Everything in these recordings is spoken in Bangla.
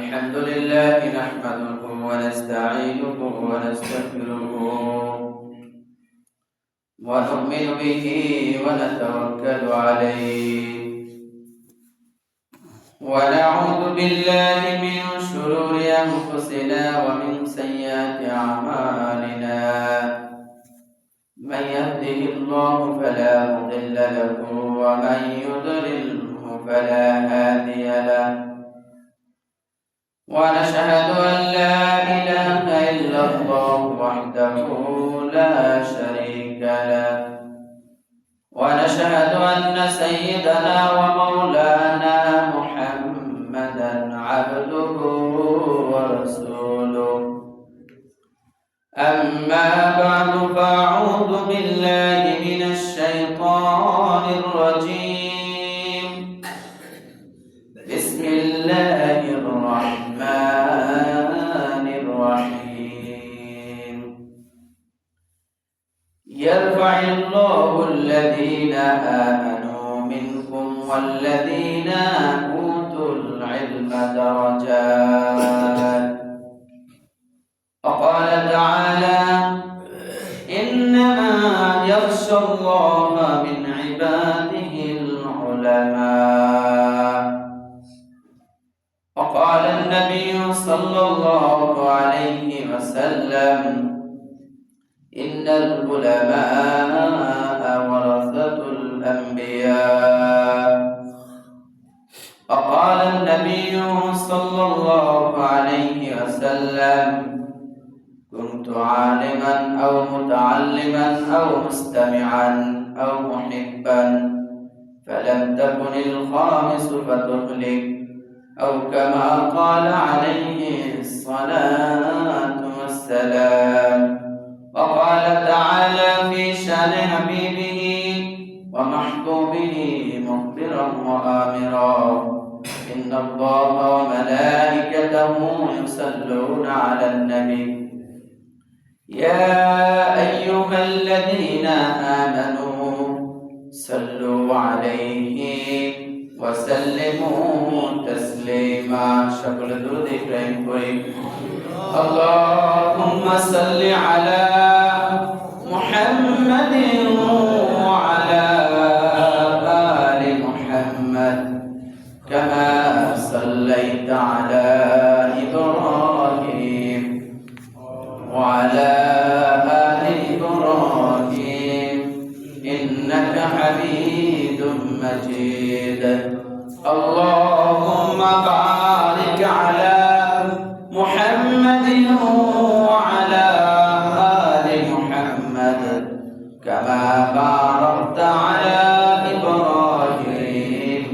الحمد لله نحمده ونستعينه ونستغفره ونؤمن به ونتوكل عليه ونعوذ بالله من شرور أنفسنا ومن سيئات أعمالنا من يهده الله فلا مضل له ومن يضلله فلا هادي له ونشهد أن لا إله إلا الله وحده لا شريك له ونشهد أن سيدنا ومولانا محمدا عبده ورسوله أما بعد فأعوذ بالله من الشيطان الرجيم بسم الله الرحمن الرحيم يرفع الله الذين آمنوا منكم والذين أوتوا العلم درجات وقال تعالى إنما يخشى الله من عباده العلماء وقال النبي صلى الله عليه وسلم إن العلماء ورثة الأنبياء وقال النبي صلى الله عليه وسلم كنت عالما أو متعلما أو مستمعا أو محبا فلم تكن الخامس فتهلك أو كما قال عليه الصلاة والسلام وقال تعالى في شأن حبيبه ومحبوبه مخبرا وآمرا إن الله وملائكته يصلون على النبي يا أيها الذين آمنوا صلوا عليه وسلموا تسليما شكل درود إبراهيم كريم اللهم صل على محمد وعلى آل محمد كما صليت على إبراهيم وعلى آل إبراهيم إنك حميد مجيد اللهم بارك على محمد وعلى آل محمد كما باركت على إبراهيم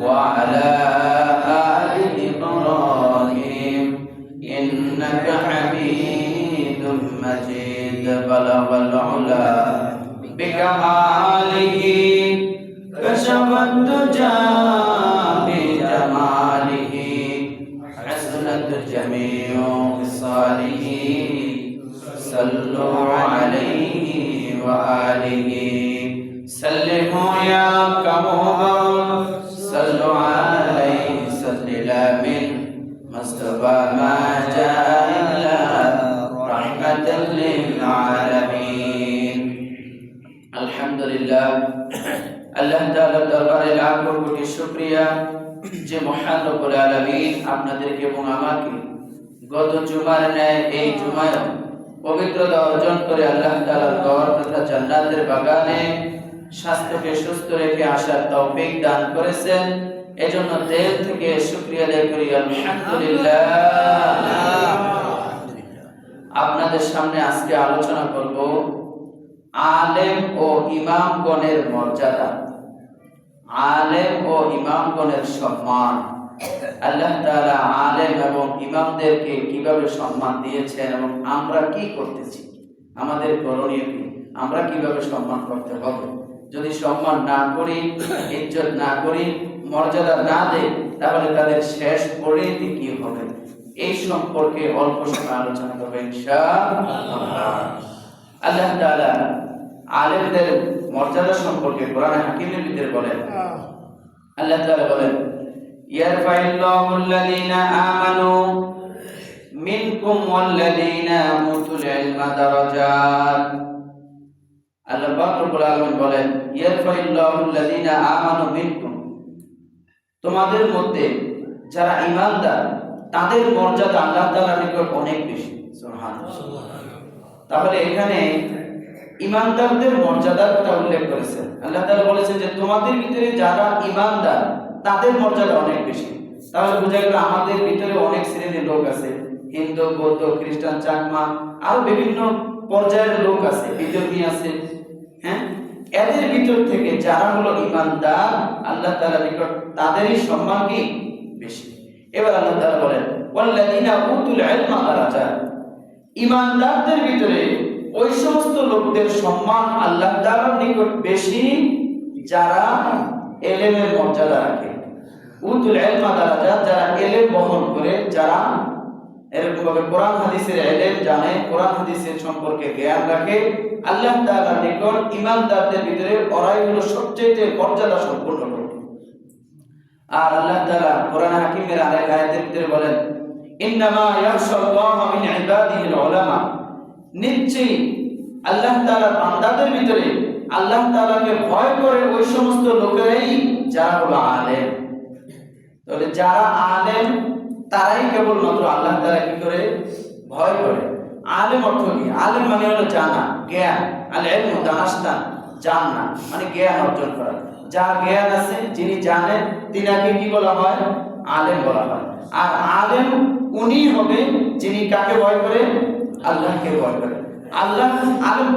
وعلى آل إبراهيم إنك حميد مجيد بلغ العلا بكماله كشف الدجى بجماله حسنت جميع خصاله صلوا عليه وآله سلموا يا كموها صلوا عليه سلام مصطفى ما جاء إلا رحمة للعالمين الحمد لله আল্লাহ তাআলার দরবারে লাখো কোটি শুকরিয়া যে মহান রব্বুল আলামিন আপনাদেরকে এবং আমাকে গত জুমার ন্যায় এই জুমায় পবিত্রতা অর্জন করে আল্লাহ তাআলার ঘর তথা জান্নাতের বাগানে স্বাস্থ্যকে সুস্থ রেখে আসার তৌফিক দান করেছেন এজন্য দিল থেকে শুকরিয়া আদায় করি আলহামদুলিল্লাহ। আপনাদের সামনে আজকে আলোচনা করব আলেম ও ইমামগণের মর্যাদা, আলেম ও ইমামগণের সম্মান। আল্লাহ তাআলা আলেম এবং ইমামদেরকে কিভাবে সম্মান দিয়েছেন এবং আমরা কি করতেছি, আমাদের করণীয় কি, আমরা কিভাবে সম্মান করতে হবে। যদি সম্মান না করি, ইজ্জত না করি, মর্যাদা না দেই, তাহলে তাদের শেষ পরিণতি কি হবে এই সম্পর্কে অল্প সময় আলোচনা করব ইনশাআল্লাহ। আল্লাহ তাআলা আলেমদের মর্যাদা সম্পর্কে কোরআনে হাকিমের ভিতরে বলেন, আল্লাহ তাআলা বলেন ইয়ারফাইল্লাহু আল্লাযীনা আমানু মিনকুম ওয়াল্লাযীনা উতুল ইলমা দারাজাত। আল্লাহ পাক রব্বুল আলামিন বলেন, ইয়ারফাইল্লাহু আল্লাযীনা আমানু মিনকুম, তোমাদের মধ্যে যারা ঈমানদার তাদের মর্যাদা আল্লাহ তাআলার নিকট অনেক বেশি। সুবহানাল্লাহ। তাহলে এখানে ঈমানদারদের মর্যাদার কথা উল্লেখ করেছেন। আল্লাহ তাআলা বলেছেন যে তোমাদের ভিতরে যারা ঈমানদার তাদের মর্যাদা অনেক বেশি। তাহলে বোঝা গেল আমাদের ভিতরে অনেক শ্রেণীর লোক আছে, হিন্দু, বৌদ্ধ, খ্রিস্টান, চাকমা, আরো বিভিন্ন পর্যায়ের লোক আছে, বিধর্মী আছে। হ্যাঁ, এদের ভিতর থেকে যারা হলো ঈমানদার আল্লাহ তাআলার নিকট তাদেরই সম্মান কি বেশি। এবার আল্লাহ তাআলা বলেন, ওয়াল্লাযীনা উতুল ইলমা দারাজাত, ঈমানদারদের ভিতরে ওই সমস্ত লোকদের সম্মান আল্লাহ তাআলার নিকট বেশি যারা ইলমের মর্যাদা রাখে। উতুল ইলমা দারাজাত, যারা ইলম বহন করে, যারা এরকম ভাবে কোরআন হাদিসের ইলম জানে, কোরআন হাদিসের সম্পর্কে জ্ঞান রাখে, আল্লাহ তাআলার নিকট ঈমানদারদের ভিতরে ওরাই হলো সবচেয়ে মর্যাদা সম্পন্ন লোক। আর আল্লাহ তাআলা কোরআন হাকিমের আরেক আয়াতের ভিতরে বলেন, ইন্নামা ইয়াখশাল্লাহা মিন ইবাদিহিল উলামা, নিশ্চয়ই আল্লাহ তাআলার বান্দাদের ভিতরে আল্লাহ তাআলাকে ভয় করে ওই সমস্ত লোকেরাই যারা হলো আলেম। তাহলে যারা আলেম তারাই কেবলমাত্র আল্লাহ তাআলা কি করে ভয় করে। আলেম অর্থ কি? আলেম মানে হলো জানা, জ্ঞান। আল ইলমু দানাস্তা, জানা মানে জ্ঞান অর্জন করা। যার জ্ঞান আছে, যিনি জানেন, তিনাকে কি বলা হয়? আলেম বলা হয়। আর আলেম উনি হবে যিনি কাকে ভয় করে? আল্লাহকে ভয় করে। আল্লাহ আলেম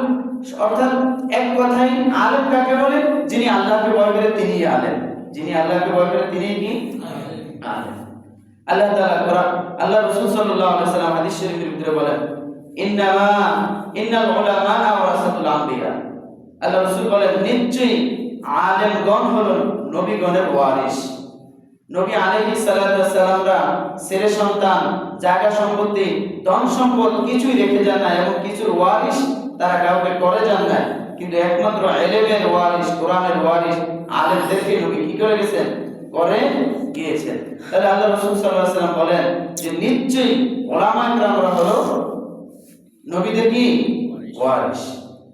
অর্থাৎ এক কথায় আলেম কাকে বলে? যিনি আল্লাহকে ভয় করে তিনিই আলেম। যিনি আল্লাহকে ভয় করে তিনিই কি আলেম। আল্লাহ তাআলা কোরআন, আল্লাহ রাসূল সাল্লাল্লাহু আলাইহি ওয়াসাল্লাম হাদিস শরীফের ভিতরে বলেন, ইন্নাল উলামা ওয়ারাসাতুল আম্বিয়া। আল্লাহ রাসূল বলেন, নিশ্চয়ই আলেমগণ হলেন নবীগণের ওয়ারিস। নবী আলাইহিস সালাতু ওয়াস সালামরা ছেলে সন্তান, জায়গা সম্পত্তি, ধন সম্পদ কিছুই রেখে যান না, এবং কিছুর ওয়ারিস তারা কাউকে করে যান না, কিন্তু একমাত্র ইলমের ওয়ারিস, কোরআনের ওয়ারিস আলেমদেরকে নবী কি করে গেছেন? করে গিয়েছেন। তাহলে আল্লাহ রাসূল সাল্লাল্লাহু আলাইহি ওয়াসাল্লাম বলেন যে নিশ্চয়ই উলামায়ে কেরামরা হলো নবীদের কি ওয়ারিস।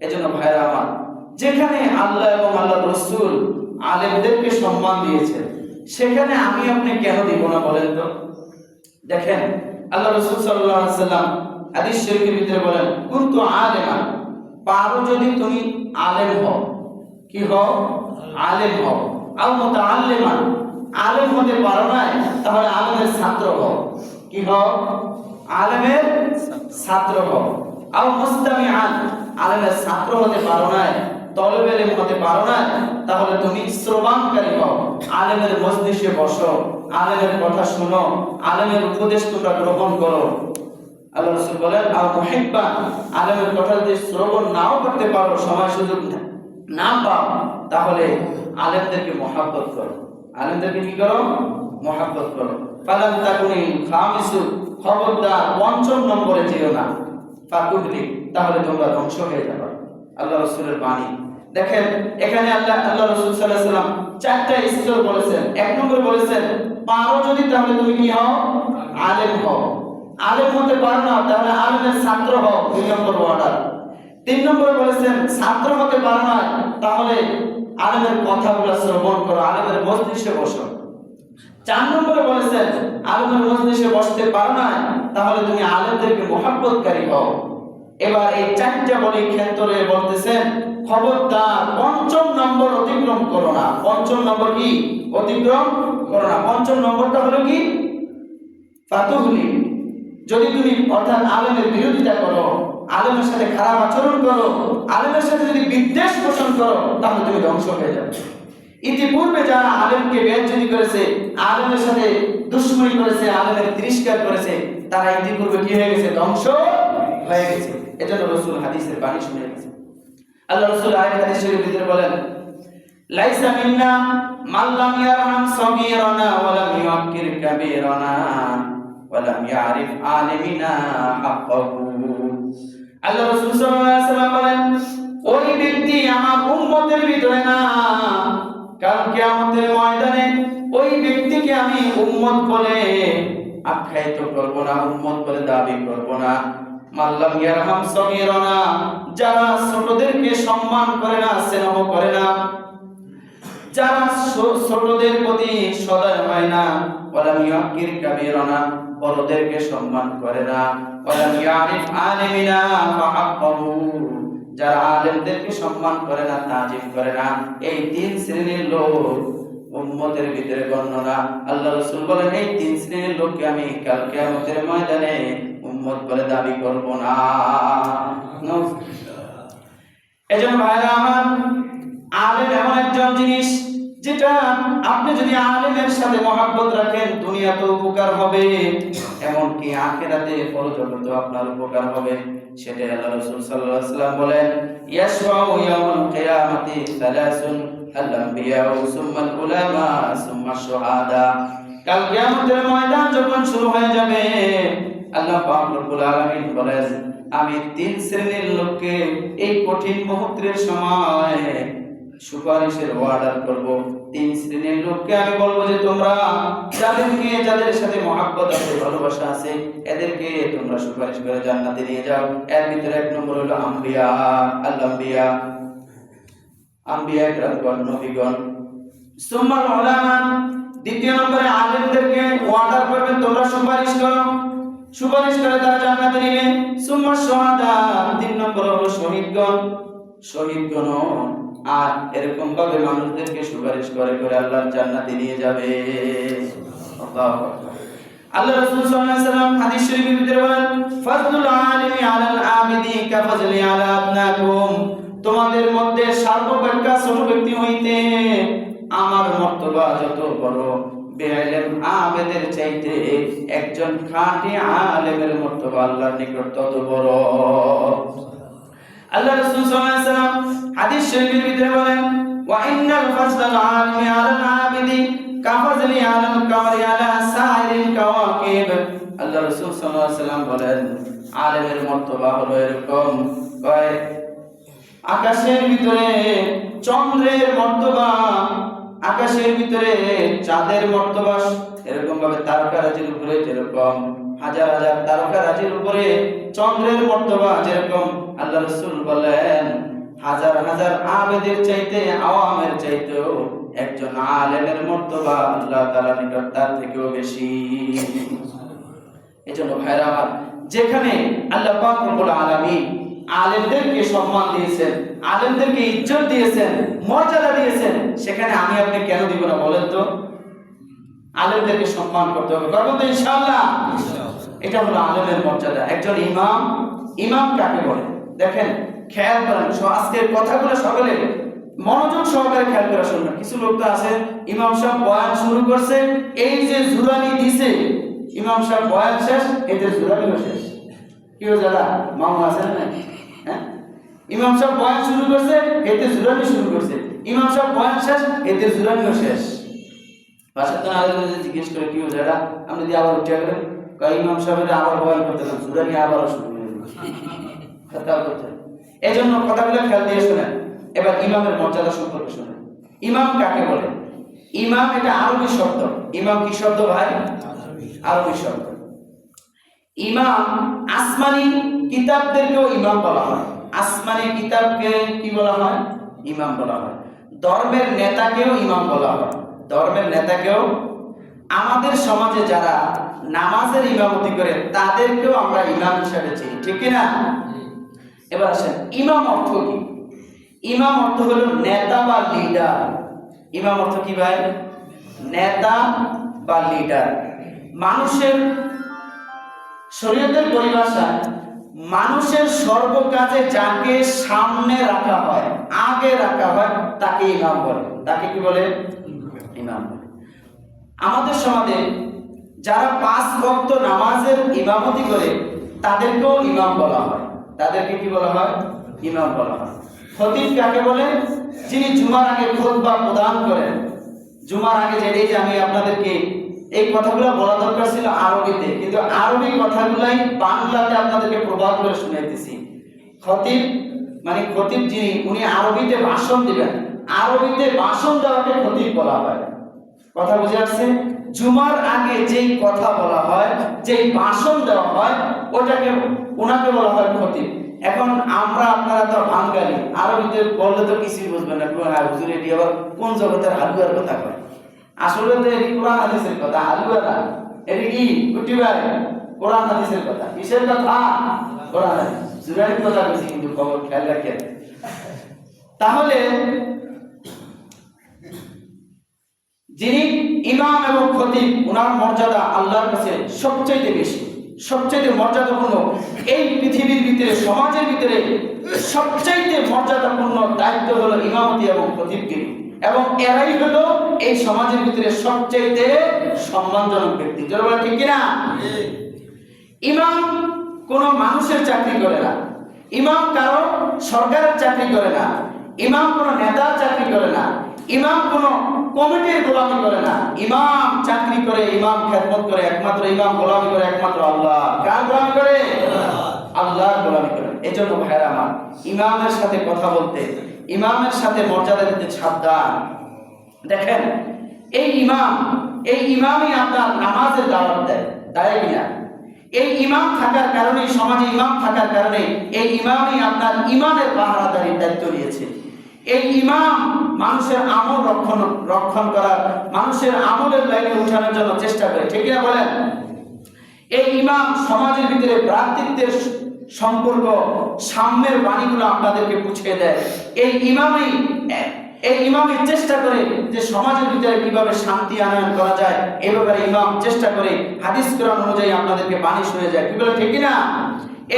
এজন্য ভাইরা আমার, যেখানে আল্লাহ এবং আল্লাহর রাসূল আলেমদেরকে সম্মান দিয়েছেন, সেখানে আমি আপনি কেন দিব না বলেন তো? দেখেন, আল্লাহ রাসূল সাল্লাল্লাহু আলাইহি ওয়াসাল্লাম হাদিস শরীফের ভিতরে বলেন, কুনতু আলেমান, পারো যদি তুমি আলেম হও, কি হও? আলেম হও। আও মুতাআল্লিমান, আলেম হতে পারো না, তাহলে আলেমের ছাত্র হও। কি হও? আলেমের ছাত্র হও। আও মুস্তামিআন, আলেমের ছাত্র হতে পারো না, তলবে ইলম হতে পারো না, তাহলে তুমি শ্রবণকারী হও। আলেমের মজলিসে বসো, আলেমের কথা শোনো, আলেমের উপদেশ তোমরা গ্রহণ করো। আল্লাহ রাসূল বলেন, আও মুহিব্বান, আলেমের কথা যদি শ্রবণ নাও করতে পারো, সময় সুযোগ না পাও, তাহলে আলেমদেরকে মহব্বত করো। আলেমদেরকে কি করো? মহব্বত করো। ফালাম তাকুনিল খামিসু, খবরদার পঞ্চম নম্বরে যেও না। ফাতুহলি, তাহলে তোমরা ধ্বংস হয়ে যাবে। আল্লাহ রাসূলের বাণী। দেখেন, এখানে আল্লাহ রাসূল সাল্লাল্লাহু আলাইহি ওয়াসাল্লাম চারটা স্তর বলেছেন। এক নম্বরে বলেছেন, পারো যদি তাহলে তুমি কি হও? আলেম হও। আলেম হতে পারো না, তাহলে আলেমের ছাত্র হও, 2 নম্বর অর্ডার। 3 নম্বরে বলেছেন, ছাত্র হতে পারো না, তাহলে আলেমের কথাগুলো শ্রবণ করো, আলেমের মজলিসে বসো। 4 নম্বরে বলেছেন, আলেমের মজলিসে বসতে পারো না, তাহলে তুমি আলেমদেরকে মহব্বতকারী হও। এবার এই 4টা বলি ক্ষেত্রে বলতেছেন, খবরদার পঞ্চম নম্বর অতিক্রম করো না। পঞ্চম নম্বর কি? অতিক্রম করো না। পঞ্চম নম্বরটা হলো কি? ফাতুহলি, যদি তুমি অর্থাৎ আলেমের বিরোধিতা করো, আলেমের সাথে খারাপ আচরণ করো, আলেমের সাথে যদি বিদ্বেষ পোষণ করো, তাহলে তুমি ধ্বংস হয়ে যাবে। ইতিপূর্বে যারা আলেমকে বেইজ্জতি করেছে, আলেমের সাথে দুশমনি করেছে, আলেমের তিরস্কার করেছে, তারা ইতিপূর্বে কি হয়ে গেছে? ধ্বংস হয়ে গেছে। এটা তো রাসূল হাদিসের বাণী শুনে গেছে। আল্লাহ রাসূল আয়াত হাদিস শরীফের ভিতরে বলেন, লাইসা মিন্না মান লাম ইয়ারহাম সাগীরানা ওয়া লাম ইউক্কির কাবীরানা ওয়া লাম ইয়ারিফ আলিমিনা হাক্কাহু। আল্লাহ রাসূল সাল্লাল্লাহু আলাইহি ওয়াসাল্লাম বলেন, ওই ব্যক্তি আমার উম্মতের ভিতরে না, কাল কিয়ামতের ময়দানে ওই ব্যক্তিকে আমি উম্মত বলে আখ্যায়িত করব না, উম্মত বলে দাবি করব না। মাল্লাম ইয়ারহাম সগীরানা, যারা ছোটদেরকে সম্মান করে না, স্নেহ করে না, যারা ছোটদের প্রতি সদয় হয় না, ওয়ালাম ইয়াকির কাবীরানা, বড়দেরকে সম্মান করে না, ওয়ালাম ইয়ারিফ আলিমিনা ফাহাক্কাহু, যারা আলেমদেরকে সম্মান করে না, তাজিম করে না, এই তিন শ্রেণীর লোক উম্মতের ভিতরে গণ্য না। আল্লাহ রাসূল বলেন এই তিন শ্রেণীর লোককে আমি কাল কিয়ামতের ময়দানে উম্মত বলে দাবি করব না। এজন্য ভাইরা আমার, আলেম এমন একজন জিনিস যেটা আপনি যদি আলেমের সাথে মহব্বত রাখেন দুনিয়াতে উপকার হবে, এমনকি আখিরাতে পরজগতে আপনার উপকার হবে। সেটা আল্লাহ রাসূল সাল্লাল্লাহু আলাইহি ওয়াসাল্লাম বলেন, ইয়াশফাউ ইয়াউমাল কিয়ামাতি সালাসুন আল আনবিয়া সুম্মাল উলামা সুম্মাশ শুহাদা। কাল কিয়ামতের ময়দান যখন শুরু হয়ে যাবে, আল্লাহ পাক রব্বুল আলামিন বলেন, আমি তিন শ্রেণীর লোককে এই কঠিন মুহূর্তের সময় সুপারিশের অর্ডার করব। তিন শ্রেণীর লোককে আমি বলবো যে তোমরা যাদের সাথে মহব্বত আছে, ভালোবাসা আছে, এদেরকে তোমরা সুপারিশ করে জান্নাতে নিয়ে যাও। এর ভিতরে এক নম্বর হলো আম্বিয়া, আল-আম্বিয়া, আম্বিয়া গ্রামগণ, নবীগণ। সুম্মাল উলামা, দ্বিতীয় নম্বরে আলেমদেরকে অর্ডার করবেন তোমরা সুপারিশ করো, সুপারিশ করে তারা জান্নাতে নিবে। সুম্মা শুহাদা, তিন নম্বর হলো শহীদগণ, শহীদগণ। আর এরকম ভাবে মানুষদেরকে সুপারিশ করে করে আল্লাহর জান্নাতে নিয়ে যাবে। আল্লাহু আকবার। আল্লাহ রাসূল সাল্লাল্লাহু আলাইহি ওয়াসাল্লাম হাদিস শরীফের ভিতরে বলেন, ফাজলুল আলিমি আলাল আবিদি কাফাজলি আলা আবনাকুম, তোমাদের মধ্যে সর্বাপেক্ষা ছোট ব্যক্তি হইতে আমার মর্তবা যত বড়, বেইলম আবেদের চাইতে একজন খাঁটি আলেমের মর্তবা আল্লাহর নিকট তত বড়। আল্লাহ রাসূল সাল্লাল্লাহু আলাইহি ওয়াসাল্লাম হাদিস শরীফের ভিতরে বলেন, ওয়া ইন্নাল ফাজলাল আলিমি আলাল আবিদি কাফাজলি আলাল কামারি আলা সাইরিল কাওয়াকিব। আল্লাহ রাসূল সাল্লাল্লাহু আলাইহি ওয়াসাল্লাম বলেন, আলেমের মর্তবা হলো এরকম, কয় আকাশের ভিতরে চন্দ্রের মর্তবা, আকাশের ভিতরে চাঁদের মর্তবা, এরকম ভাবে তারকারাজির উপরে যেরকম হাজার হাজার তারকারাজির উপরে চন্দ্রের মর্তবা যেরকম, আল্লাহ রাসূল বলেন হাজার হাজার আবেদের চাইতে, আওয়ামের চাইতেও একজন আলেমের মর্তবা আল্লাহ তাআলার নিকট তার থেকেও বেশি। এজন্য ভাইরা আমার, যেখানে আল্লাহ পাক রব্বুল আলামিন আলেমদেরকে সম্মান দিয়েছেন, আলেমদেরকে ইজ্জত দিয়েছেন, মর্যাদা দিয়েছেন, সেখানে আমি আপনি কেন দিব না বলেন তো? আলেমদেরকে সম্মান করতে হবে, করব তো ইনশাআল্লাহ। এটা হলো আলেমের মর্যাদা। একজন ইমাম, ইমাম কাকে বলে দেখেন, খেয়াল করেন, আজকের কথাগুলো সকলে মনোযোগ সহকারে খেয়াল করে শুনবেন। কিছু লোক তো আছে, ইমাম সাহেব বয়ান শুরু করছে, এই যে জুরানি দিছে, ইমাম সাহেব বয়ান শেষ, এতে জুরানিও শেষ। কি হলো দাদা, মামু আছে না? হ্যাঁ, ইমাম সাহেব বয়ান শুরু করছে, এতে জুরানি শুরু করছে, ইমাম সাহেব বয়ান শেষ, এতে জুরানিও শেষ। বাসার তো আলাদা জিজ্ঞেস করে কি হলো দাদা, আপনি যদি আবার উঠে গেলেন, ইমাম সাহেবের আবার বয়ান করতে না, জুরানি আবারও শুরু করে কথা বলতে। এই জন্য কথাগুলো খেয়াল দিয়ে শোনেন। এবার ইমামের মর্যাদা সম্পর্কে শোনেন। ইমাম কাকে বলে? ইমাম এটা আরবি শব্দ। ইমাম কি শব্দ ভাই? আরবি শব্দ। ইমাম আসমানি কিতাবদেরকেও ইমাম বলা হয়। আসমানি কিতাবকে কি বলা হয়? ইমাম বলা হয়। ধর্মের নেতাকেও ইমাম বলা হয়। ধর্মের নেতাকেও, আমাদের সমাজে যারা নামাজের ইমামতি করে তাদেরকেও আমরা ইমাম হিসেবে চিনি, ঠিক কি না? এবার আসেন, ইমাম অর্থ কি? ইমাম অর্থ হলো নেতা বা লিডার। ইমাম অর্থ কি ভাই? নেতা বা লিডার। মানুষের শরীয়তের পরিভাষায় মানুষের সর্বকাজে যাকে সামনে রাখা হয়, আগে রাখা হয়, তাকে ইমাম বলে। তাকে কি বলে? ইমাম বলে। আমাদের সমাজে যারা 5 ওয়াক্ত নামাজের ইমামতি করে তাদেরকেও ইমাম বলা হয়। তাদেরকে কি বলা হয়? ইমাম বলা হয়। খতিব কাকে বলে? যিনি জুমার আগে খুতবা প্রদান করেন। জুমার আগে যে আমি আপনাদেরকে এই কথাগুলো বলা দরকার ছিল আরবিতে, কিন্তু আরবি কথাগুলাই বাংলাতে আপনাদেরকে প্রবাদ করে শুনাইতেছি। খতিব মানে খতিব যিনি, উনি আরবিতে ভাষণ দিবেন। আরবিতে ভাষণ দেওয়াকে খতিব বলা হয়। কথা বুঝে আসছে? জুমার আগে যেই কথা বলা হয়, যেই ভাষণ দেওয়া হয়, ওটাকে ওনাকে বলা হয় খতিব। এখন আমরা আপনারা তো বাঙালি, আরবিতে বললে তো কিছুই বুঝবেন না। হুজুর এটি আবার কোন জগতের হালুয়ার কথা কয়? আসলে তো এটি কোরআন হাদিসের কথা। হালুয়া না, এটি কি কুটি ভাই? কোরআন হাদিসের কথা। কিসের কথা? কোরআন হাদিস। জুরাইর কথা বেশি, কিন্তু খবর খেয়াল রাখেন। তাহলে যিনি ইমাম এবং খতিব, ওনার মর্যাদা আল্লাহর কাছে সবচেয়ে বেশি, সবচেয়ে মর্যাদাপূর্ণ। এই পৃথিবীর ভিতরে, সমাজের ভিতরে সবচেয়ে মর্যাদাপূর্ণ দায়িত্ব হলো ইমামতি এবং খতিবগিরি, এবং এরাই হলো এই সমাজের ভিতরে সবচেয়ে সম্মানজনক ব্যক্তি। জোরে ঠিক কিনা? ইমাম কোন মানুষের চাকরি করে না, ইমাম কারো সরকারের চাকরি করে না, ইমাম কোন নেতার চাকরি করে না, ইমাম কোন কমিটির গোলামি করে না। ইমাম চাকরি করে, ইমাম খেদমত করে, একমাত্র ইমাম গোলামি করে একমাত্র আল্লাহ। কার গোলামি করে? আল্লাহর গোলামি করে। এজন্য ভাইরা আমার, ইমামের সাথে কথা বলতে, ইমামের সাথে মর্যাদা দিতে সাবধান। দেখেন, এই ইমামই আপনার নামাজের দাওয়াত দেয়, তাই কিনা? এই ইমাম থাকার কারণে, সমাজে ইমাম থাকার কারণে এই ইমামই আপনার ইমানের পাহারাদারির দায়িত্ব নিয়েছে। এই ইমাম মানুষের আমল রক্ষণ করার, মানুষের আমলের লাইনে উঠানোর জন্য চেষ্টা করে, ঠিক না বলেন? এই ইমাম সমাজের ভিতরে ভ্রাতৃত্বের সম্পর্ক, সাম্যের বাণীগুলো আপনাদেরকে বুঝিয়ে দেয়। এই ইমামই চেষ্টা করে যে সমাজের ভিতরে কিভাবে শান্তি আনয়ন করা যায়, এই ব্যাপারে ইমাম চেষ্টা করে হাদিস কোরআন অনুযায়ী আপনাদেরকে বাণী শুনে যায়। কি বলে, ঠিক না?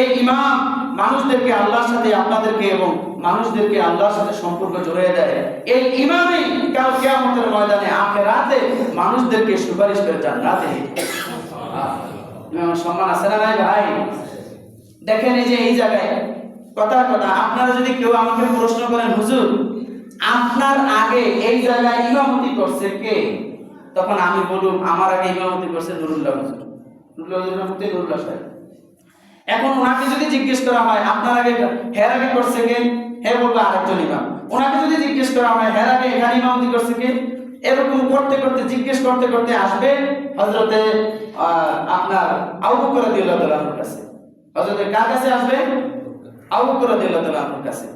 এই ইমাম মানুষদেরকে আল্লাহর সাথে, আপনাদেরকে এবং মানুষদেরকে আল্লাহর সাথে সম্পর্ক জড়িয়ে দেয়। এই ইমামই কাল কিয়ামতের ময়দানে, আখিরাতে মানুষদেরকে সুপারিশ করে জান্নাতে। ইমামের সম্মান আছে না নাই ভাই? দেখেন, এই যে এই জায়গায় কথা আপনারা যদি কেউ আমাকে প্রশ্ন করেন, হুজুর আপনার আগে এই জায়গায় ইমামতি করছে কে? তখন আমি বলুন, আমার আগে ইমামতি করছে নুরুল্লাহ হুজুর। নুরুল্লাহ সাহেব। এখন ওনাকে যদি জিজ্ঞেস করা হয় আপনার আগে, হের আগে করছে কে? হে বলবো আরেকজন ইমাম। ওনাকে যদি জিজ্ঞেস করা হয় হের আগে এখানে ইমামতি করছে কে? এরকম করতে করতে, জিজ্ঞেস করতে করতে আসবে হযরতে আপনার আবু বকর রাদিয়াল্লাহু তাআলার কাছে। হযরতে কার কাছে আসবে? আবু বকর রাদিয়াল্লাহু তাআলার কাছে।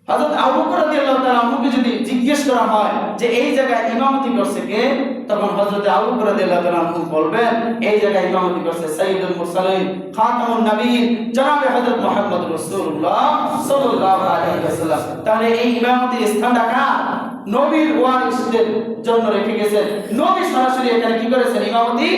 হযরত আবু বকর রাদিয়াল্লাহু তাআলাকে যদি জিজ্ঞেস করা হয় যে এই জায়গায় ইমামতি করছে কে, তখন হযরত আবু বকর রাদিয়াল্লাহু তাআলা বলবেন এই জায়গায় ইমামতি করছে সাইয়্যিদুল মুরসালিন, খাতামুন নবীন, জনাবে হযরত মুহাম্মদ রাসূলুল্লাহ সাল্লাল্লাহু আলাইহি ওয়াসাল্লাম। তাহলে এই ইমামতির স্থানটা কার? নবীর ওয়ারিসদের জন্য রেখে গেছেন। নবী সরাসরি এখানে কি করেছেন? ইমামতি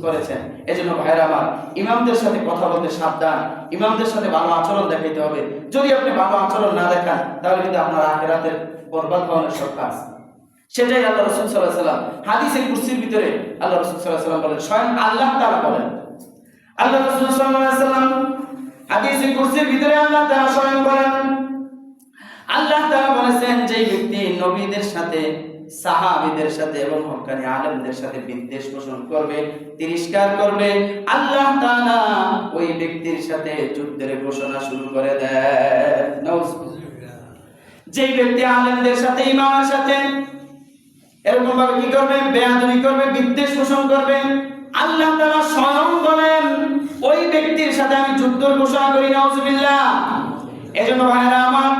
করেছেন। এজন্য ভাইরা আমার, ইমামদের সাথে কথা বলতে সাবধান, ইমামদের সাথে ভালো আচরণ দেখাইতে হবে। যদি আপনি ভালো আচরণ না দেখান, তাহলে কিন্তু আপনার আখিরাতের বরবাদ হওয়ার শর্ত আছে। সেটাই আল্লাহ রাসূল সাল্লাল্লাহু আলাইহি ওয়াসাল্লাম হাদিসে কুরসির ভিতরে আল্লাহ রাসূল সাল্লাল্লাহু আলাইহি ওয়াসাল্লাম বলেন, স্বয়ং আল্লাহ তাআলা বলেন। আল্লাহ রাসূল সাল্লাল্লাহু আলাইহি ওয়াসাল্লাম হাদিসে কুরসির ভিতরে আল্লাহ তাআলা স্বয়ং বলেন, আল্লাহ তাআলা বলেছেন, যে ব্যক্তি নবীদের সাথে, সাহাবীদের সাথে এবং হক্কানি আলেমদের সাথে বিদ্বেষ পোষণ করবে, তিরস্কার করবে, আল্লাহ তাআলা ওই ব্যক্তির সাথে যুদ্ধের ঘোষণা শুরু করে দেন। নাউজুবিল্লাহ। যে ব্যক্তি আলেমদের সাথে, ইমামের সাথে এরকম ভাবে কি করবে? বেয়াদবি করবে, বিদ্বেষ পোষণ করবে, আল্লাহ তাআলা স্বয়ং বলেন ওই ব্যক্তির সাথে আমি যুদ্ধের ঘোষণা করি। নাউজুবিল্লাহ। এজন্য ভাইরা আমার,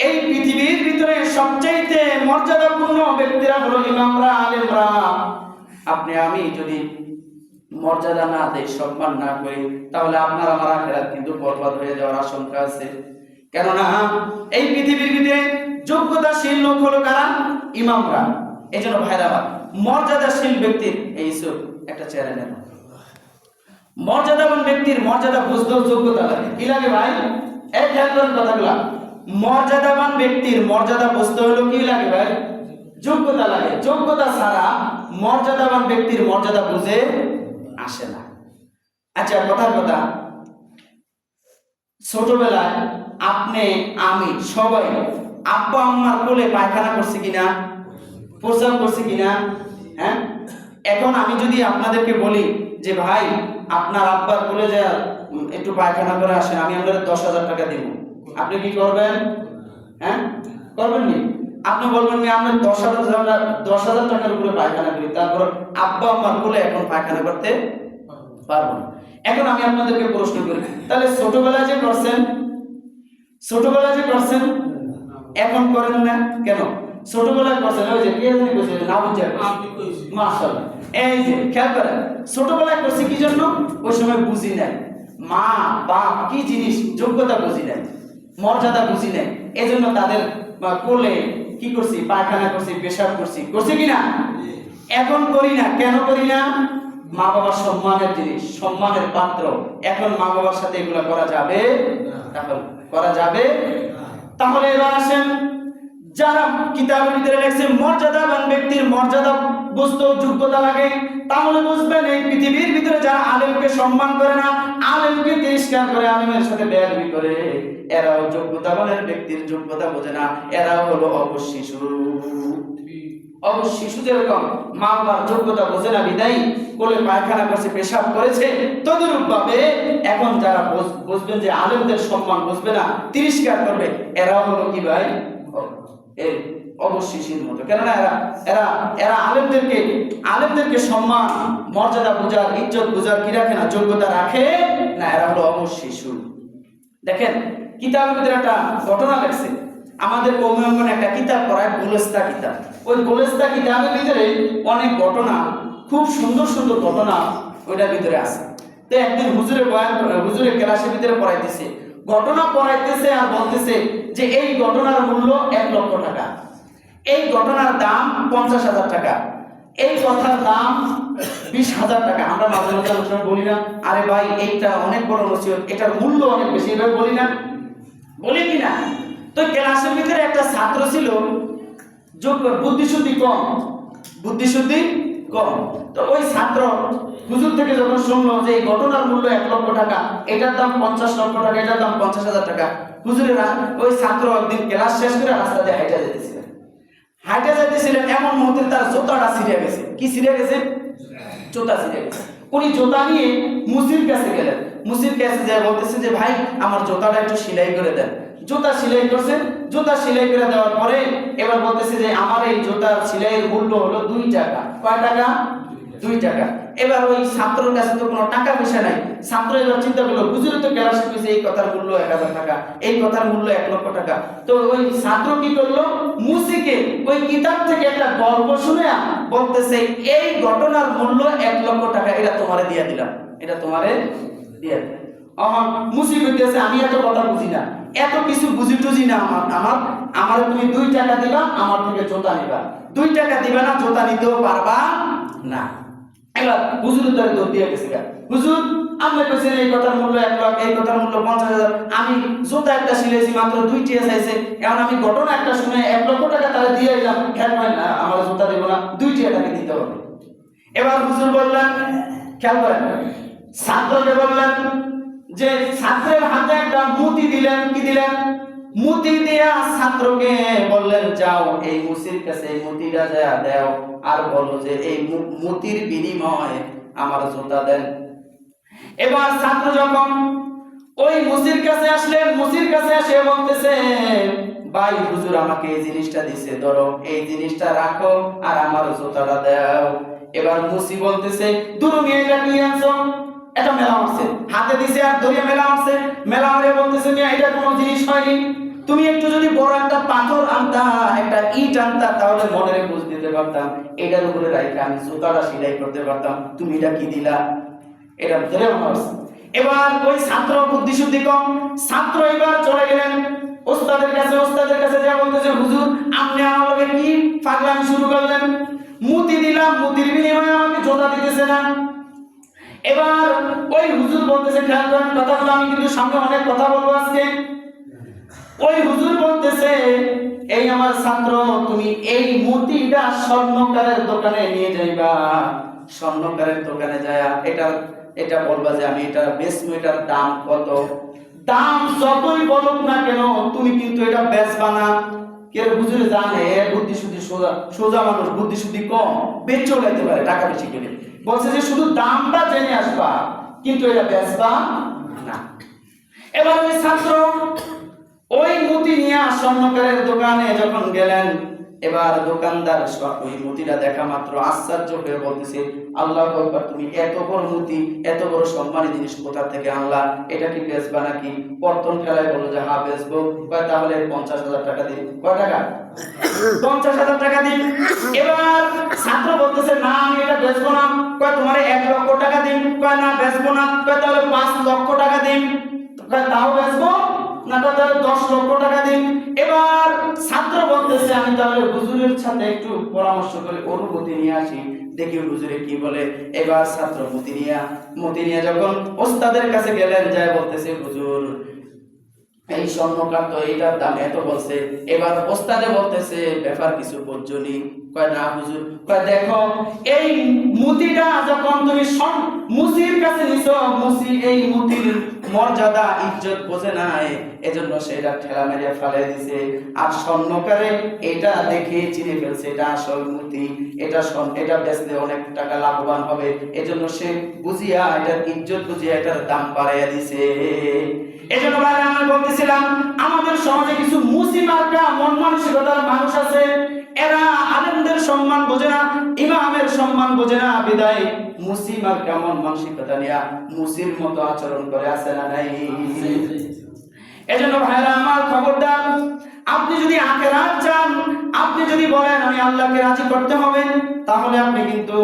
এই পৃথিবীর ভিতরে সবচেয়ে মর্যাদাপূর্ণ ব্যক্তিরা হলো ইমামরা, আলেমরা। আপনি আমি যদি মর্যাদা না দেই, সম্মান না করি, তাহলে আপনার আমার আখিরাত কিন্তু বরবাদ হয়ে যাওয়ার আশঙ্কা আছে। কেননা এই পৃথিবীর ভিতরে যোগ্যতাশীল লোক হলো কারা? ইমামরা। এজন্য ভাইরা আমার, মর্যাদাশীল ব্যক্তির এই সব একটা চেহারা নেন। মর্যাদাবান ব্যক্তির মর্যাদা বুঝতেও যোগ্যতা লাগে। কি লাগে ভাই? এই খেয়াল করেন কথাগুলা। মর্যাদাবান ব্যক্তির মর্যাদা বুঝতে হলো কি লাগে ভাই? যোগ্যতা লাগে। যোগ্যতা ছাড়া মর্যাদাবান ব্যক্তির মর্যাদা বুঝে আসে না। আচ্ছা, কথা, ছোটবেলায় আপনি, আমি, সবাই আব্বা আম্মার কোলে পায়খানা করছি কিনা, প্রস্রাব করছি কিনা? হ্যাঁ। এখন আমি যদি আপনাদেরকে বলি যে ভাই আপনার আব্বার কোলে যে একটু পায়খানা করে আসেন, আমি আপনাদের 10,000 টাকা দিব, আপনি কি করবেন? হ্যাঁ, করবেন নি? আপনি বলবেন আমরা 10,000 টাকার উপরে পায়খানা করি, তারপর আব্বা আম্মার কোলে এখন পায়খানা করতে পারবো না। এখন আমি আপনাদেরকে প্রশ্ন করি, তাহলে ছোটবেলায় যে করছেন এখন করেন না কেন? ছোটবেলায় করছেন, ওই যে কে জানি কইছে না বুঝা, মাশাআল্লাহ। এই যে খেয়াল করেন, ছোটবেলায় করছি কি জন্য? ওই সময় বুঝি নাই মা বাপ কি জিনিস, যোগ্যতা বুঝি নাই, মর্যাদা বুঝি নাই, এজন্য তাদের কোলে কি করছি, পায়খানা করছি, পেশাব করছি কিনা? এখন করি না, কেন করি না? মা বাবার সম্মানের জিনিস, সম্মানের পাত্র, এখন মা বাবার সাথে এগুলা করা যাবে? করা যাবে? তাহলে এবার আসেন, যারা কিতাবের ভিতরে লেখছে মর্যাদাবান ব্যক্তির মর্যাদা বুঝতে যোগ্যতা লাগে, তাহলে বুঝবেন এই পৃথিবীর ভিতরে যারা আলেমকে সম্মান করে না, আলেমকে তিরস্কার করে, আলেমের সাথে বেয়াদবি করে, এরাও যোগ্যতাবানের ব্যক্তির যোগ্যতা বোঝে না, এরাও হলো অবশিশু। অবশিশু যেরকম মা বাবার যোগ্যতা বোঝে না বিদায়ী কোলে পায়খানা করছে, পেশাব করেছে, তদরূপ ভাবে এখন যারা বুঝবেন যে আলেমদের সম্মান বুঝবে না, তিরস্কার করবে, এরাও হলো কি ভাই? এই অবশিশির মতো। কেননা এরা আলেমদেরকে সম্মান মর্যাদা বোঝার, ইজ্জত বোঝার কি রাখে না, যোগ্যতা রাখে না, এরা হলো অবশিশু। দেখেন কিতাবের ভিতরে একটা ঘটনা লেখছে, আমাদের কওমি অঙ্গনে একটা কিতাব পড়ায়, গোলেস্তা কিতাব। ওই গোলেস্তা কিতাবের ভিতরে অনেক ঘটনা, খুব সুন্দর সুন্দর ঘটনা ওইটার ভিতরে আছে। তো একদিন হুজুরের ক্লাসের ভিতরে পড়াইতেছে, ঘটনা পড়াইতেছে আর বলতেছে যে এই ঘটনার মূল্য 1 লক্ষ টাকা, এই ঘটনার দাম 50,000 টাকা, এই কথার দাম 20,000 টাকা। আমরা মাঝে মাঝে আলোচনা বলি না, আরে ভাই এইটা অনেক বড় নসিহত, এটার মূল্য অনেক বেশি, এভাবে বলি না, বলি কি না? তো ক্লাসের ভিতরে একটা ছাত্র ছিল, বুদ্ধিশুদ্ধি কম। তো ওই ছাত্র হুজুর থেকে যখন শুনলো যে এই ঘটনার মূল্য 1 লক্ষ টাকা, এটার দাম 50 লক্ষ টাকা, এটার দাম 50,000 টাকা, হুজুরেরা ওই ছাত্র একদিন ক্লাস শেষ করে রাস্তা দিয়ে হাইটা যেতেছিলেন, এমন মুহূর্তে তার জুতাটা ছিঁড়ে গেছে। কি ছিঁড়ে গেছে? জুতা ছিঁড়ে গেছে। উনি জুতা নিয়ে মুসির কাছে গেলেন, মুসির কাছে যায় বলতেছে যে ভাই আমার জুতাটা একটু সেলাই করে দেন। জুতা সেলাই করছেন, জুতা সেলাই করে দেওয়ার পরে এবার বলতেছে যে আমার এই জুতার সেলাইয়ের মূল্য হলো 2 টাকা। কয় টাকা? 2 টাকা। এবার ওই ছাত্রের কাছে তো কোনো টাকা পয়সা নাই, ছাত্র এবার চিন্তা করলো হুজুরে তো ক্লাসে কইছে এই কথার মূল্য 1000 টাকা, এই কথার মূল্য 1 লক্ষ টাকা। তো ওই ছাত্র কি করলো, মুসিকে ওই কিতাব থেকে একটা গল্প শুনে বলতেছে এই ঘটনার মূল্য 1 লক্ষ টাকা, এটা তোমারে দিয়ে দিলাম, এটা তোমারে দিয়ে দিলাম। আমার মুসি কইতেছে আমি এত কথা বুঝি না, এত কিছু বুঝি না, আমার তুমি 2 টাকা দিবা, আমার থেকে জুতা নিবা, 2 টাকা দিবা না, জুতা নিতেও পারবা না। এবার হুজুরের দ্বারা দৌড় দিয়ে গেছে, হুজুর আপনি কইছেন এই কথার মূল্য 1 লাখ, এই কথার মূল্য 50,000, আমি জুতা একটা সিলাইছি মাত্র 2 টাকা চাইছে, এখন আমি ঘটনা একটা শুনে 1 লক্ষ টাকা তাহলে দিয়ে দিলাম, খেয়াল করেন আমার জুতা দেব না, 2 টাকা তাকে দিতে হবে। এবার হুজুর বললেন, খেয়াল করেন, ছাত্রকে বললেন যে ছাত্রের হাতে একটা মুতি দিলেন, কি দিলেন? মুতি দিয়া ছাত্রকে বললেন যাও এই মুসির কাছে এই মুতিটা যা দাও, আর বলো যে এই মুতির বিনিময়ে আমার জুতা দেন। এবার ছাত্র যখন ওই মুসির কাছে আসলেন, মুসির কাছে এসে বলতেছে ভাই হুজুর আমাকে এই জিনিসটা দিছে, ধরো এই জিনিসটা রাখো আর আমার জুতাটা দাও। এবার মুসি বলতেছে দুরুমি এটা কি আনছো? এটা মেলা মারছে, হাতে দিছে আর ধরিয়া মেলা মারে বলতেছে মিয়া এটা কোনো জিনিস হয়নি, তুমি একটু যদি বড় একটা পাথর আনতা, একটা ইট আনতা, তাহলে মনের বুঝ দিতে পারতাম, এটার উপরে রাখা আমি জুতাটা সেলাই করতে পারতাম, তুমি এটা কি দিলা? এটা ধরে মারছে। এবার ওই ছাত্র বুদ্ধিশুদ্ধি কম, ছাত্র এবার চলে গেলেন ওস্তাদের কাছে যা বলতেছে হুজুর আপনি আমাকে কি পাগলামি শুরু করলেন, মুতি দিলাম, মুতির বিনিময়ে আমাকে জুতা দিতেছে না। এবার ওই হুজুর বলতেছে খেয়াল করেন কথাগুলো, আমি কিন্তু সামনে অনেক কথা বলবো আজকে। ওই হুজুর বলতেছে এই আমার ছাত্র তুমি এই মুতিটা স্বর্ণকারের দোকানে নিয়ে যাইবা, স্বর্ণকারের দোকানে যায় এটা বলবা যে আমি এটা বেচবো, এটার দাম কত, দাম যতই বলুক না কেন তুমি কিন্তু এটা বেচবা না। কে হুজুরে জানে বুদ্ধিশুদ্ধি সোজা মানুষ, বুদ্ধিশুদ্ধি কম, বেচে লাইতে পারে টাকা বেশি করে, বলছে যে শুধু দামটা জেনে আসবা কিন্তু এটা বেচবা না। এবার ওই ছাত্র ওই মুতি নিয়ে স্বর্ণকারের দোকানে যখন গেলেন, এবার দোকানদার ওই মুতিটা দেখা মাত্র আশ্চর্য হয়ে বলতেছে, আল্লাহু আকবার, তুমি এত বড় মুতি, এত বড় সম্মানী জিনিস কোথা থেকে আনলা? এটা কি বেচবা নাকি? পর্তন খেলায় বললো যে হ্যাঁ বেচবো। কয় তাহলে 50,000 টাকা দিন। কয় টাকা? 50,000 টাকা দিন। এবার ছাত্র বলতেছে না আমি এটা বেচবো না। কয় তোমার 1 লক্ষ টাকা দিন। কয় না বেচবো না। কয় তাহলে 5 লক্ষ টাকা দিন। কয় তাও বেচবো না। কয় তাহলে 10 লক্ষ টাকা দিন। এবার ছাত্র বলতেছে আমি তাহলে হুজুরের সাথে একটু পরামর্শ করে অনুমতি নিয়ে আসি, দেখি হুজুরে কি বলে। এবার ছাত্র মতি নিয়ে যখন ওস্তাদের কাছে গেলেন, যায় বলতেছে হুজুর এই স্বর্ণকার তো এইটার দাম এত বলছে। এবার ওস্তাদে বলতেছে ব্যাপার কিছু বুঝছনি? কয় না হুজুর। কয় দেখো এই মুতিটা যখন তুমি মুসির কাছে নিছো, মুসি এই মুতির মর্যাদা ইজ্জত বোঝে নাই, এজন্য সেটা ঠেলা মেরে ফেলে দিছে। আর স্বর্ণকারে এটা দেখে চিনে ফেলছে এটা আসল মুতি, এটা বেচলে অনেক টাকা লাভবান হবে, এজন্য সে বুঝিয়া এটার ইজ্জত বুঝিয়া এটার দাম বাড়াইয়া দিছে। এজন্য ভাই আমি বলতেছিলাম আমাদের সমাজে কিছু মুসি মার্কা মন মানসিকতার মানুষ আছে, এরা আলেমদের সম্মান বোঝে না, ইমামের সম্মান বোঝে না, বিদায় মুসি মার্কা মন মানসিকতা নিয়ে মুসির মতো আচরণ করে আছে না নাই? এজন্য ভাইরা আমার খবরদার, আপনি যদি আখিরাত চান, আপনি যদি বলেন আমি আল্লাহকে রাজি করতে হবে, তাহলে আপনি কিন্তু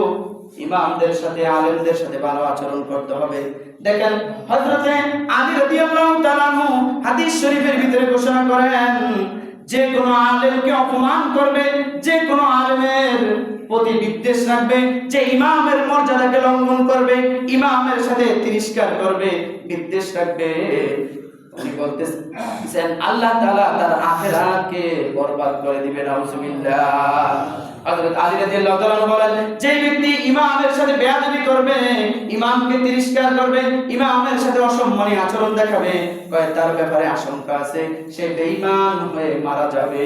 ইমামদের সাথে আলেমদের সাথে ভালো আচরণ করতে হবে। দেখেন হযরতে আলী রাদিয়াল্লাহু তাআলা হাদিস শরীফের ভিতরে ঘোষণা করেন, যে কোনো আলেমকে অপমান করবে, যে কোনো আলেমের প্রতি বিদ্বেষ রাখবে, যে ইমামের মর্যাদাকে লঙ্ঘন করবে, ইমামের সাথে তিরস্কার করবে, বিদ্বেষ রাখবে, উনি বলতেছেন আল্লাহ তাআলা তার আখিরাতকে বরবাদ করে দিবে। নাউজুবিল্লাহ। হযরত আলী রাদিয়াল্লাহু তাআলা বলেন, যে ব্যক্তি ইমামের সাথে বেয়াদবি করবে, ইমামকে তিরস্কার করবে, ইমামের সাথে অসম্মানী আচরণ দেখাবে, কয় তার ব্যাপারে আশঙ্কা আছে সে বেঈমান হয়ে মারা যাবে।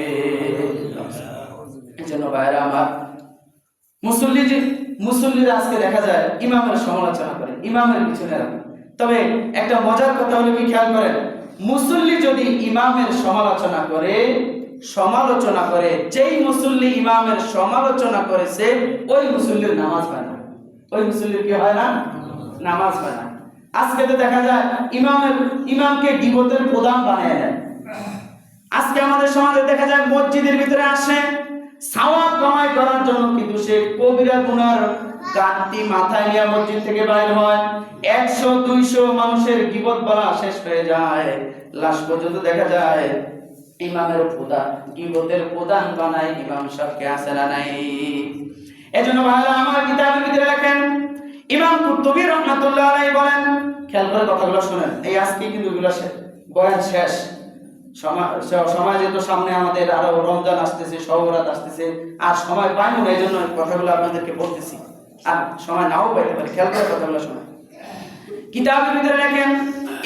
এজন্য ভাইরা আমার, মুসল্লিরা আজকে দেখা যায় ইমামের সমালোচনা করে, ইমামের পিছনে রাখে। তবে একটা মজার কথা হলো কি খেয়াল করেন, মুসল্লি যদি ইমামের সমালোচনা করে, যেই মুসল্লি ইমামের সমালোচনা করেছে ওই মুসল্লির নামাজ হয় না। ওই মুসল্লির কি হয় না? নামাজ হয় না। আজকে তো দেখা যায় ইমামকে গীবতের প্রধান বানিয়ে দেয়। আজকে আমাদের সমাজে দেখা যায় মসজিদের ভিতরে আসে সওয়াব কামাই করার জন্য, কিন্তু সে কবিরা গুনার গাঁটটি মাথায় নিয়ে মসজিদ থেকে বাইর হয়। 100-200 মানুষের গীবত বলা শেষ হয়ে যায়, লাশ পর্যন্ত দেখা যায় ইমামের গীবতের প্রধান বানায় ইমাম সাহেবকে আছে না নাই? এজন্য ভাইরা আমার কিতাবের ভিতরে লেখেন, ইমাম কুরতুবী রাহমাতুল্লাহ আলাইহি বলেন, খেয়াল করে কথাগুলো শুনেন, এই আজকে কিন্তু এগুলো বয়ান শেষ। সময় যেহেতু সামনে আমাদের আরো রমজান আসতেছে, শবে আসতেছে, আর সময় পাই না, এই জন্য কথাগুলো আপনাদেরকে বলতেছি, আর সময় নাও পাইতে পারে। খেয়াল করে কথাগুলো শুনেন। কিতাবের ভিতরে লেখেন,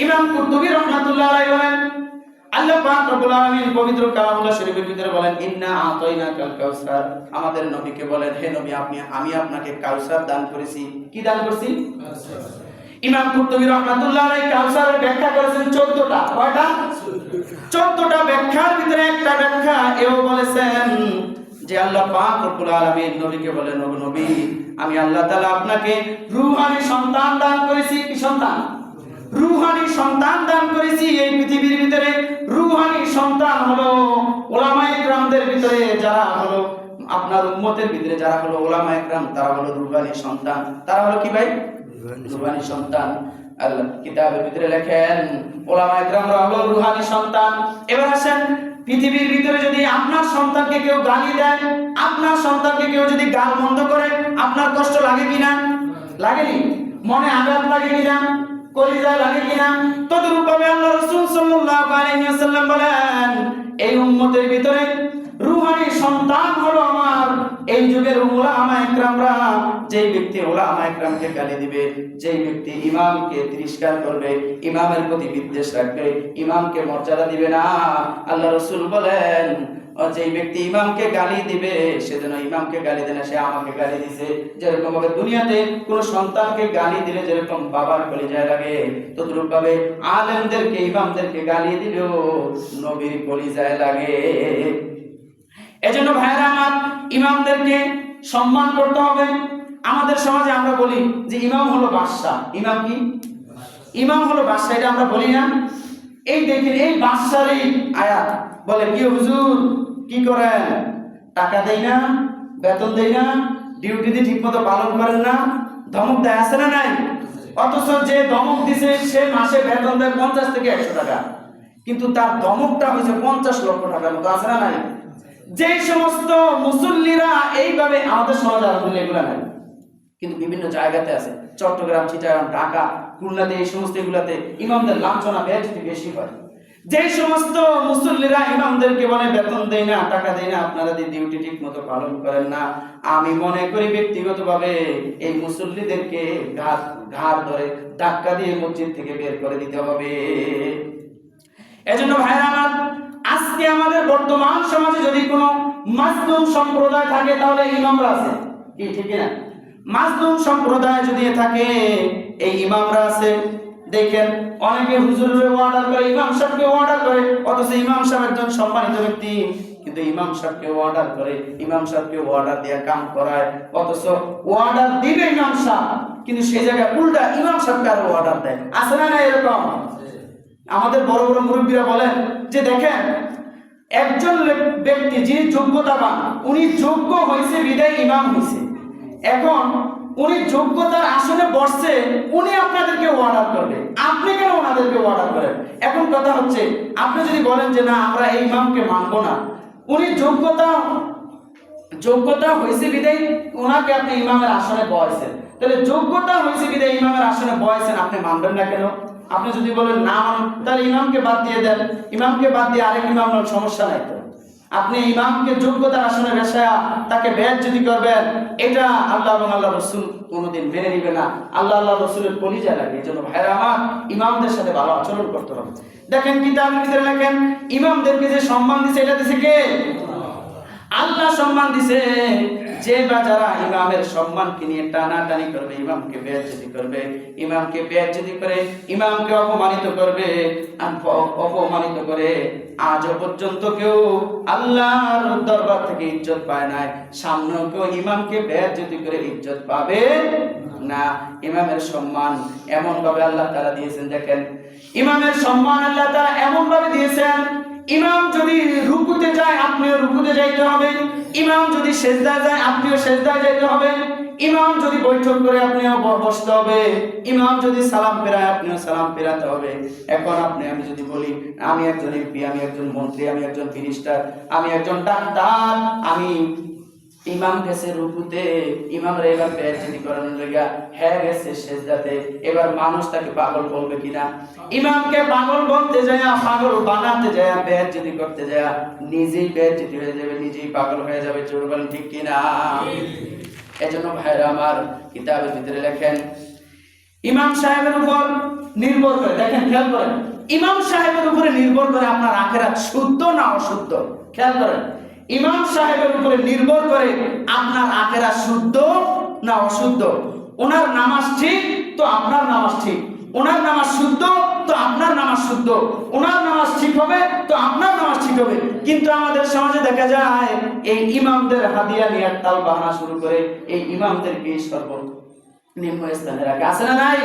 ইমাম কুরতুবী রাহমাতুল্লাহ আলাইহি বলেন, আল্লাহ পাক রব্বুল আলামিন পবিত্র কালামুল্লাহ শরীফের ভিতরে বলেন, ইন্না আতাইনাকাল কাউসার, আমাদের নবীকে বলেন হে নবী আমি আপনাকে কাউসার দান করেছি। কি দান করেছি? কাউসার। ইমাম কুরতুবী রাহমাতুল্লাহ আলাইহি কাউসারের ব্যাখ্যা করেছেন 14টা। কয়টা? 14টা ব্যাখ্যার ভিতরে একটা ব্যাখ্যা এও বলেছেন যে আল্লাহ পাক রব্বুল আলামিন নবীকে বলেন, ও নবী আমি আল্লাহ তাআলা আপনাকে রূহানি সন্তান দান করেছি। কি সন্তান? রূহানি সন্তান দান করেছি। এই পৃথিবীর ভিতরে রূহানি সন্তান হলো উলামায়ে কেরামদের ভিতরে যারা হলো আপনার উম্মতের ভিতরে যারা হলো উলামায়ে কেরাম, তারা হলো রূহানি সন্তান। তারা হলো কি ভাই? রূহানি সন্তান। আল্লাহ কিতাবের ভিতরে লেখেন উলামায়ে কেরামরা হলো রূহানি সন্তান। এবার আসেন, পৃথিবীর ভিতরে যদি আপনার সন্তানকে কেউ গালি দেয়, আপনার সন্তানকে কেউ যদি গালমন্দ করে, আপনার কষ্ট লাগে কিনা? লাগেনি? মনে আঘাত লাগে কিনা? কলিজায় লাগে কিনা? তদরূপভাবে আল্লাহ রাসূল সাল্লাল্লাহু আলাইহি ওয়াসাল্লাম বলেন, এই উম্মতের ভিতরে রূহানি সন্তান হলো আমার এই যুগের উলামায়ে কেরামরা। যেই ব্যক্তি উলামায়ে কেরামকে গালি দিবে, যেই ব্যক্তি ইমামকে তিরস্কার করবে, ইমামের প্রতি বিদ্বেষ রাখবে, ইমামকে মর্যাদা দিবে না, আল্লাহ রাসূল বলেন যে ব্যক্তি ইমামকে গালি দিবে সে যেন ইমামকে গালি দেয় না, সে আমাকে গালি দিছে। যেরকম ভাবে দুনিয়াতে কোন সন্তানকে গালি দিলে যেরকম বাবার কলিজায় লাগে, তদ্রূপ ভাবে আলেমদেরকে ইমামদেরকে গালি দিলেও নবীর কলিজায় লাগে। এজন্য ভাইরা আমার, ইমামদেরকে সম্মান করতে হবে। আমাদের সমাজে আমরা বলি যে ইমাম হলো বাদশা। ইমাম কি? ইমাম হলো বাদশা, এটা আমরা বলি না? এই দেখেন, এই বাদশারই আয়াত বলে কি হুজুর কি করেন, টাকা দেই না, বেতন দেই না, ডিউটি দিয়ে ঠিক মতো পালন করেন না, ধমক দেয়, আছে না নাই? অথচ যে ধমক দিছে সে মাসে বেতন দেয় 50 থেকে 100 টাকা, কিন্তু তার ধমকটা হয়েছে 50 লক্ষ টাকার মতো, আছে না নাই? যে সমস্ত মুসল্লিরা এইভাবে, আমাদের সমাজে আলহামদুলিল্লাহ এগুলা নাই, কিন্তু বিভিন্ন জায়গাতে আছে, চট্টগ্রাম, চিটাগাং, ঢাকা, খুলনাতে, এই সমস্ত এগুলাতে ইমামদের লাঞ্ছনা বেশি বেশি হয়। যে সমস্ত মুসল্লিরা ইমামদেরকে বলে বেতন দেয় না, টাকা দেয় না, আপনারা ডিউটি ঠিক মতো পালন করেন না, আমি মনে করি ব্যক্তিগতভাবে এই মুসল্লিদেরকে ঘাড় ধরে ধাক্কা দিয়ে মসজিদ থেকে বের করে দিতে হবে। এজন্য ভাইরা আমার, আজকে আমাদের বর্তমান সমাজে যদি কোনো মাজলুম সম্প্রদায় থাকে তাহলে ইমামরা আছে, কি ঠিক না? মাজলুম সম্প্রদায় যদি থাকে এই ইমামরা আছে। দেখেন অনেকে হুজুরের অর্ডার করে, ইমাম সাহেবকে অর্ডার করে, অথচ ইমাম সাহেব একজন সম্মানিত ব্যক্তি, কিন্তু ইমাম সাহেবকে অর্ডার করে, ইমাম সাহেবকে অর্ডার দিয়ে কাম করায়, অথচ অর্ডার দিবে ইমাম সাহেব, কিন্তু সেই জায়গায় উল্টা ইমাম সাহেবকে আরো অর্ডার দেয়, আছে না? এরকম আমাদের বড় বড় মুরব্বীরা বলেন যে দেখেন, একজন ব্যক্তি যিনি যোগ্যতাবান, উনি যোগ্য হয়েছে বিদায় ইমাম হয়েছে, এখন উনি যোগ্যতার আসনে বসছে, উনি আপনাদেরকে অর্ডার করবে, আপনি কেন ওনাদেরকে অর্ডার করেন? এখন কথা হচ্ছে, আপনি যদি বলেন যে না আমরা এই ইমামকে মানবো না, উনি যোগ্যতা হয়েছে বিদায় ওনাকে আপনি ইমামের আসনে বসাইছেন, তাহলে যোগ্যতা হয়েছে বিদায় ইমামের আসনে বসাইছেন, আপনি মানবেন না কেন? আপনি যদি বলেন না তাহলে ইমামকে বাদ দিয়ে দেন, ইমামকে বাদ দিয়ে আরেক ইমাম, সমস্যা নাই তো। আপনি ইমামকে যোগ্যতার আসনে বসায়া তাকে বেইজ্জতি করবেন, এটা আল্লাহ এবং আল্লাহ রাসূল কোনোদিন মেনে নিবে না, আল্লাহ আল্লাহ রাসূলের কলিজা লাগে। এজন্য ভাইরা আমার, ইমামদের সাথে ভালো আচরণ করতে হবে। দেখেন কিতাবের ভিতরে লেখেন, ইমামদেরকে যে সম্মান দিছে এটা দিছে কে? আল্লাহ সম্মান দিছে। যে বা যারা ইমামের সম্মানকে নিয়ে টানাটানি করবে, ইমামকে বেইজ্জতি করবে, ইমামকে বেইজ্জতি করে ইমামকে অপমানিত করবে, অপমানিত করে আজও পর্যন্ত কেউ আল্লাহর দরবার থেকে ইজ্জত পায় নাই, সামনেও কেউ ইমামকে বেইজ্জতি করে ইজ্জত পাবে না। ইমামের সম্মান এমন ভাবে আল্লাহ তাআলা দিয়েছেন, দেখেন ইমামের সম্মান আল্লাহ তাআলা এমন ভাবে দিয়েছেন, ইমাম যদি রুকুতে যায় আপনিও রুকুতে যাইতে হবে, ইমাম যদি সেজদায় যায় আপনিও সেজদায় যাইতে হবে, ইমাম যদি বৈঠক করে আপনিও বসতে হবে, ইমাম যদি সালাম ফেরায় আপনিও সালাম ফেরাতে হবে। এখন আমি যদি বলি আমি একজন এমপি, আমি একজন মন্ত্রী, আমি একজন মিনিস্টার, আমি একজন ডাক্তার, আমি ইমাম গেছে রুকুতে, ইমামরা এবার বেইজ্জতি করানোর লাগা হ্যাঁ গেছে সেজদাতে, এবার মানুষ তাকে পাগল বলবে কিনা? ইমামকে পাগল বলতে যায়, পাগল বানাতে যায়, বেইজ্জতি করতে যায়, নিজেই বেইজ্জতি হয়ে যাবে, নিজেই পাগল হয়ে যাবে। জোর বলেন ঠিক কিনা? এজন্য ভাইরা আমার, কিতাবের ভিতরে লেখেন ইমাম সাহেবের উপর নির্ভর করে, দেখেন খেয়াল করেন, ইমাম সাহেবের উপরে নির্ভর করে আপনার আখিরাত শুদ্ধ না অশুদ্ধ। খেয়াল করেন, ইমাম সাহেবের উপরে নির্ভর করে আপনার আখিরাত শুদ্ধ না অশুদ্ধ। ওনার নামাজ ঠিক তো আপনার নামাজ ঠিক, ওনার নামাজ শুদ্ধ তো আপনার নামাজ শুদ্ধ, ওনার নামাজ ঠিক হবে তো আপনার নামাজ ঠিক হবে। কিন্তু আমাদের সমাজে দেখা যায় এই ইমামদের হাদিয়া নিয়ে তাল বাহানা শুরু করে এই ইমামদেরকে সর্বনিম্ন স্থানে রাখে, আছে না নাই?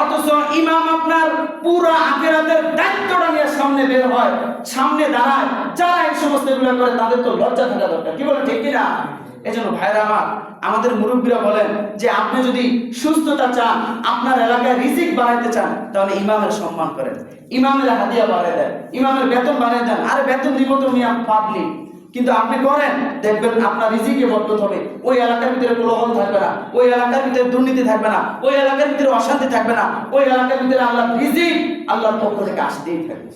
অথচ ইমাম আপনার পুরো আখিরাতের দায়িত্বটা নিয়ে সামনে বের হয়, সামনে দাঁড়ায়, যারা এই সমস্ত এগুলো করে তাদের তো লজ্জা থাকা দরকার, কি বলে ঠিক কিনা? এজন্য ভাইরা আমার, আমাদের মুরব্বীরা বলেন যে আপনি যদি সুস্থতা চান, আপনার এলাকায় রিজিক বাড়াইতে চান, তাহলে ইমামের সম্মান করেন, ইমামের হাদিয়া বাড়ায় দেন, ইমামের বেতন বাড়ায় দেন। আরে বেতন দিব তো নিয়ে পাবলিক, কিন্তু আপনি করেন, দেখবেন আপনার রিজিকে বরকত হবে, ওই এলাকার ভিতরে কোলাহল থাকবে না, ওই এলাকার ভিতরে দুর্নীতি থাকবে না, ওই এলাকার ভিতরে অশান্তি থাকবে না, ওই এলাকার ভিতরে আল্লাহর রিজিক আল্লাহর পক্ষ থেকে আসতেই থাকবে।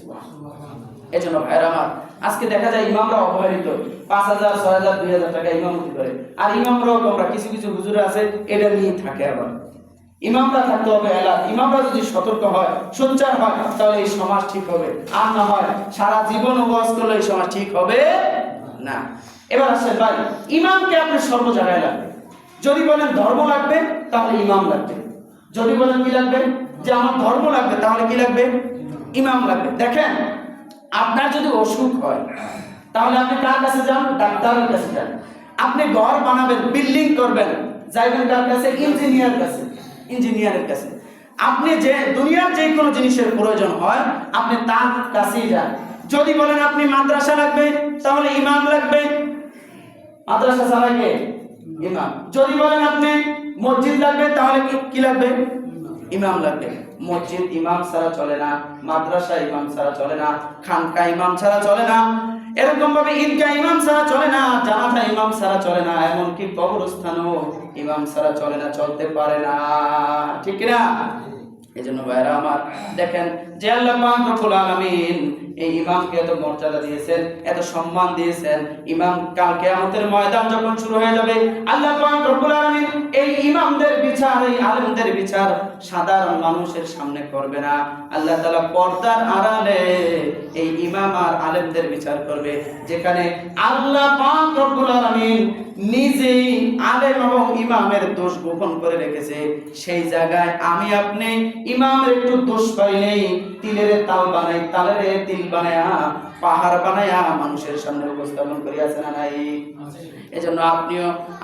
এজন্য ভাইরা আমার, আজকে দেখা যায় ইমামরা অবহেলিত, 5,000, 6,000, 2,000 টাকা ইমামতি করে, আর ইমামরাও তোমরা কিছু কিছু হুজুর আছে এটা নিয়ে থাকে। আবার ইমামরা থাকতে হবে এলাকা, ইমামরা যদি সতর্ক হয়, সোচ্চার হয়, তাহলে এই সমাজ ঠিক হবে, আর না হয় সারা জীবন ওয়াজ করলে এই সমাজ ঠিক হবে না। এবার আসেন ভাই, ইমামকে আপনি সর্ব জায়গায় লাগবে। যদি বলেন ধর্ম লাগবে তাহলে ইমাম লাগবে। যদি বলেন কি লাগবে, যে আমার ধর্ম লাগবে, তাহলে কি লাগবে, ইমাম লাগবে। দেখেন, আপনার যদি অসুখ হয় তাহলে আপনি কার কাছে যান, ডাক্তারের কাছে যান। আপনি ঘর বানাবেন, বিল্ডিং করবেন, যাইবেন কার কাছে, ইঞ্জিনিয়ারের কাছে। আপনি যে দুনিয়ার যে কোনো জিনিসের প্রয়োজন হয় আপনি তার কাছেই যান। যদি বলেন আপনি মাদ্রাসা লাগবে তাহলে ইমাম লাগবে। মাদ্রাসা চালায় কে, ইমাম। যদি বলেন আপনি মসজিদ লাগবে তাহলে কি লাগবে, ইমাম লাগবে। মসজিদ ইমাম ছাড়া চলে না, মাদ্রাসা ইমাম ছাড়া চলে না, খানকা ইমাম ছাড়া চলে না, এরকম ভাবে ঈদগাহ ইমাম ছাড়া চলে না, জানাজা ইমাম ছাড়া চলে না, এমনকি কবরস্থানও ইমাম ছাড়া চলে না, চলতে পারে না, ঠিক না? এজন্য ভাইরা আমার, দেখেন যে আল্লাহ পাক রব্বুল আলামিন এই ইমামকে এত মর্যাদা দিয়েছেন, এত সম্মান দিয়েছেন। ইমাম কাল কিয়ামতের ময়দান যখন শুরু হয়ে যাবে, আল্লাহ পাক রব্বুল আলামিন এই ইমামদের বিচার, এই আলেমদের বিচার সাধারণ মানুষের সামনে করবে না। আল্লাহ তাআলা পর্দার আড়ালে এই ইমাম আর আলেমদের বিচার করবে, যেখানে আল্লাহ পাক রব্বুল আলামিন নিজেই আলেম এবং ইমামের দোষ গোপন করে রেখেছে। সেই জায়গায় আমি আপনি ইমামের একটু দোষ পাইলেই তিলের তাল বানাই, তালের তিল বানায়া, পাহাড় বানায়া মানুষের সামনে উপস্থাপন করিয়াছে না নাই? এজন্য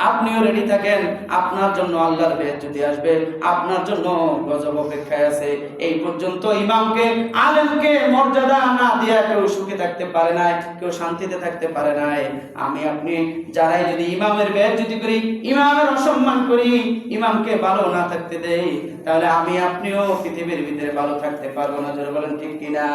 আপনিও রেডি থাকেন। আপনার জন্য আল্লাহর বেহেশত আসবে, আপনার জন্য গজব অপেক্ষায় আছে। এই পর্যন্ত ইমামকে, আলেমকে মর্যাদা না দিয়া কেউ সুখে থাকতে পারে নাই, কেউ শান্তিতে থাকতে পারে নাই। আমি আপনি যারাই যদি ইমামের বেহেশত করি, ইমামের অসম্মান করি, ইমামকে ভালো না থাকতে দেই, তাহলে আমি আপনিও পৃথিবীর ভিতরে ভালো থাকতে পারবো না। যারা বলেন ঠিক কিনা?